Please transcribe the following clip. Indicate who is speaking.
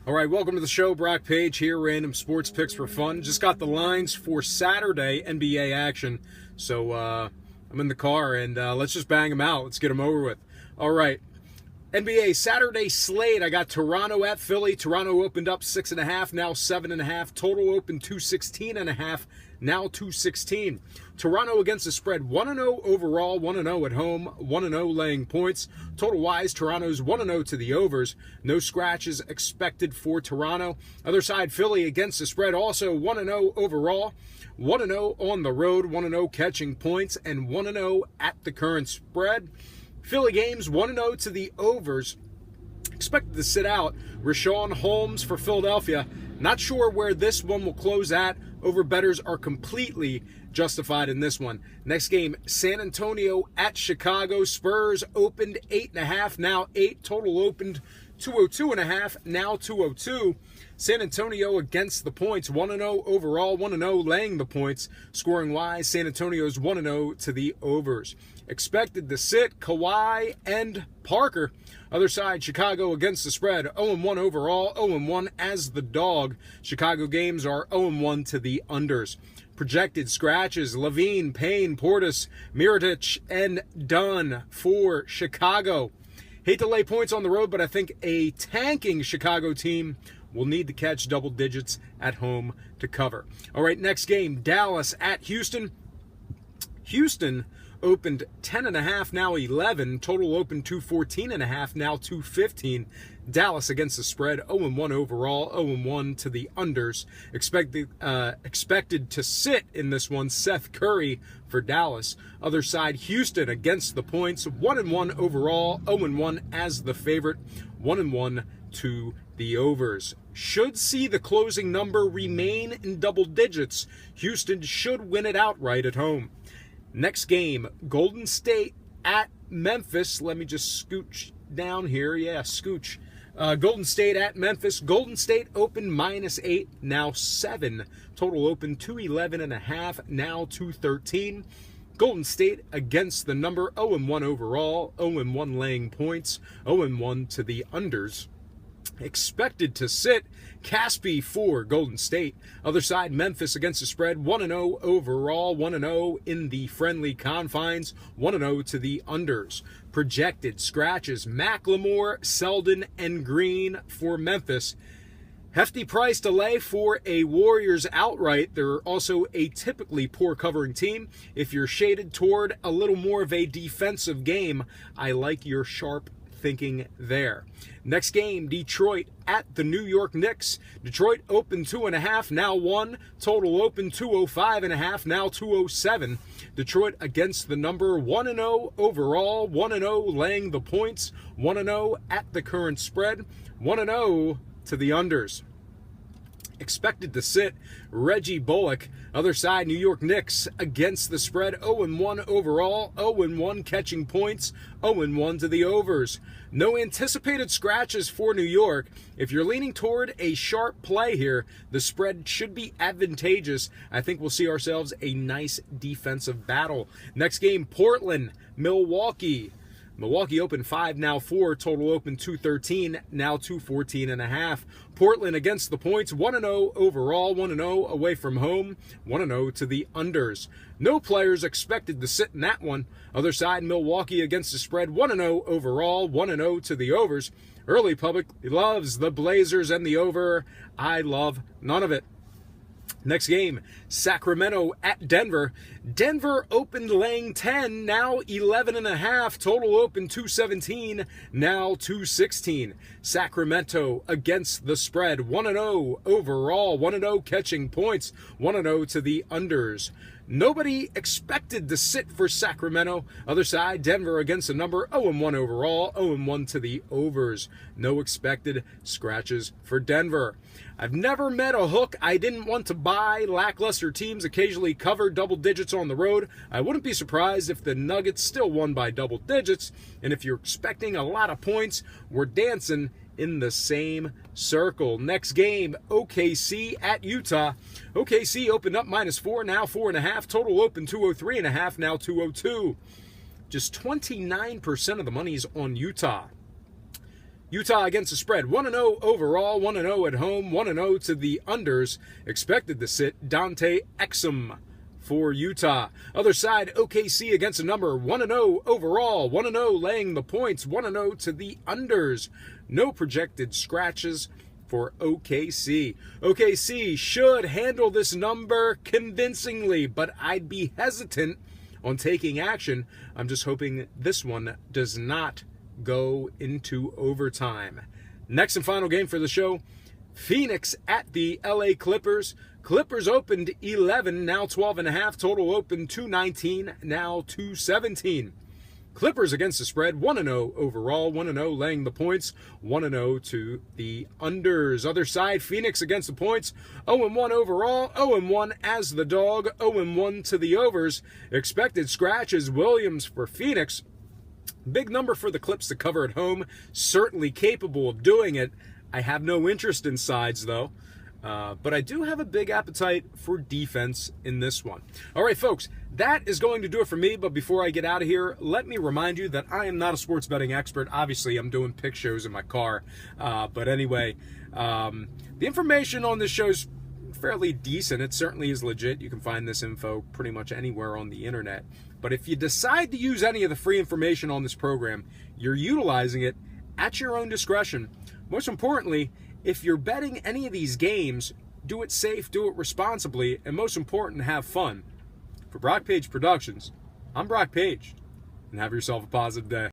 Speaker 1: All right, welcome to the show. Brock Page here, random sports picks for fun. Just got the lines for Saturday NBA action. So I'm in the car and let's just bang them out. Let's get them over with. All right, NBA Saturday slate. I got Toronto at Philly. Toronto opened up 6.5, now 7.5. Total open 216.5, now 216. Toronto against the spread 1-0 overall, 1-0 at home, 1-0 laying points. Total wise, Toronto's 1-0 to the overs. No scratches expected for Toronto. Other side, Philly against the spread also 1-0 overall, 1-0 on the road, 1-0 catching points, and 1-0 at the current spread. Philly games 1-0 to the overs. Expected to sit out Rashawn Holmes for Philadelphia. Not sure where this one will close at. Over bettors are completely justified in this one. Next game, San Antonio at Chicago. Spurs opened 8.5, now 8. Total opened 202.5, now 202. San Antonio against the points, 1-0 overall, 1-0 laying the points. Scoring wise, San Antonio's 1-0 to the overs. Expected to sit Kawhi and Parker. Other side, Chicago against the spread, 0-1 overall, 0-1 as the dog. Chicago games are 0-1 to the unders. Projected scratches, Levine, Payne, Portis, Mirotic, and Dunn for Chicago. Hate to lay points on the road, but I think a tanking Chicago team will need to catch double digits at home to cover. All right, next game, Dallas at Houston. Houston opened 10.5, now 11. Total opened 214.5, now 215. Dallas against the spread, 0-1 overall, 0-1 to the unders. Expected to sit in this one, Seth Curry for Dallas. Other side, Houston against the points, 1-1 overall, 0-1 as the favorite, 1-1 to the overs. Should see the closing number remain in double digits. Houston should win it outright at home. Next game, Golden State at Memphis. Let me just scooch down here. Yeah, scooch. Golden State at Memphis. Golden State open -8, now 7. Total open 211.5, now 213. Golden State against the number, 0-1 overall, 0-1 laying points, 0-1 to the unders. Expected to sit Caspi for Golden State. Other side, Memphis against the spread, 1-0 overall, 1-0 in the friendly confines, 1-0 to the unders. Projected scratches, McLemore, Selden, and Green for Memphis. Hefty price to lay for a Warriors outright. They're also a typically poor covering team. If you're shaded toward a little more of a defensive game, I like your sharp thinking there. Next game, Detroit at the New York Knicks. Detroit open 2.5, now 1. Total open 205.5, now 207. Detroit against the number, 1-0 overall, 1-0 laying the points, 1-0 at the current spread, 1-0 to the unders. Expected to sit Reggie Bullock. Other side, New York Knicks against the spread, 0-1 overall, 0-1 catching points, 0-1 to the overs. No anticipated scratches for New York. If you're leaning toward a sharp play here, the spread should be advantageous. I think we'll see ourselves a nice defensive battle. Next game, Portland, Milwaukee. Milwaukee open 5, now 4. Total open 213, now 214.5. Portland against the points, 1-0 overall, 1-0 away from home, 1-0 to the unders. No players expected to sit in that one. Other side, Milwaukee against the spread, 1-0 overall, 1-0 to the overs. Early public loves the Blazers and the over. I love none of it. Next game, Sacramento at Denver. Denver opened laying 10, now 11.5. Total open 217, now 216. Sacramento against the spread, 1-0 overall, 1-0 catching points, 1-0 to the unders. Nobody expected to sit for Sacramento. Other side, Denver against the number, 0-1 overall, 0-1 to the overs. No expected scratches for Denver. I've never met a hook I didn't want to buy. Lackluster teams occasionally cover double digits on the road. I wouldn't be surprised if the Nuggets still won by double digits. And if you're expecting a lot of points, we're dancing in the same circle. Next game, OKC at Utah. OKC opened up -4, now 4.5. Total open 203.5, now 202. Just 29% of the money's on Utah. Utah against the spread, 1-0 overall, 1-0 at home, 1-0 to the unders. Expected to sit Dante Exum for Utah. Other side, OKC against a number, 1-0 overall, 1-0 laying the points, 1-0 to the unders. No projected scratches for OKC. OKC should handle this number convincingly, but I'd be hesitant on taking action. I'm just hoping this one does not go into overtime. Next and final game for the show, Phoenix at the LA Clippers. Clippers opened 11, now 12.5. Total opened 219, now 217. Clippers against the spread, 1-0 overall, 1-0 laying the points, 1-0 to the unders. Other side, Phoenix against the points, 0-1 overall, 0-1 as the dog, 0-1 to the overs. Expected scratches, Williams for Phoenix. Big number for the Clips to cover at home, certainly capable of doing it. I have no interest in sides, though. But I do have a big appetite for defense in this one. All right, folks, that is going to do it for me. But before I get out of here, let me remind you that I am not a sports betting expert. Obviously, I'm doing pick shows in my car. But anyway, the information on this show is fairly decent. It certainly is legit. You can find this info pretty much anywhere on the internet. But if you decide to use any of the free information on this program, you're utilizing it at your own discretion. Most importantly, if you're betting any of these games, do it safe, do it responsibly, and most important, have fun. For Brock Page Productions, I'm Brock Page, and have yourself a positive day.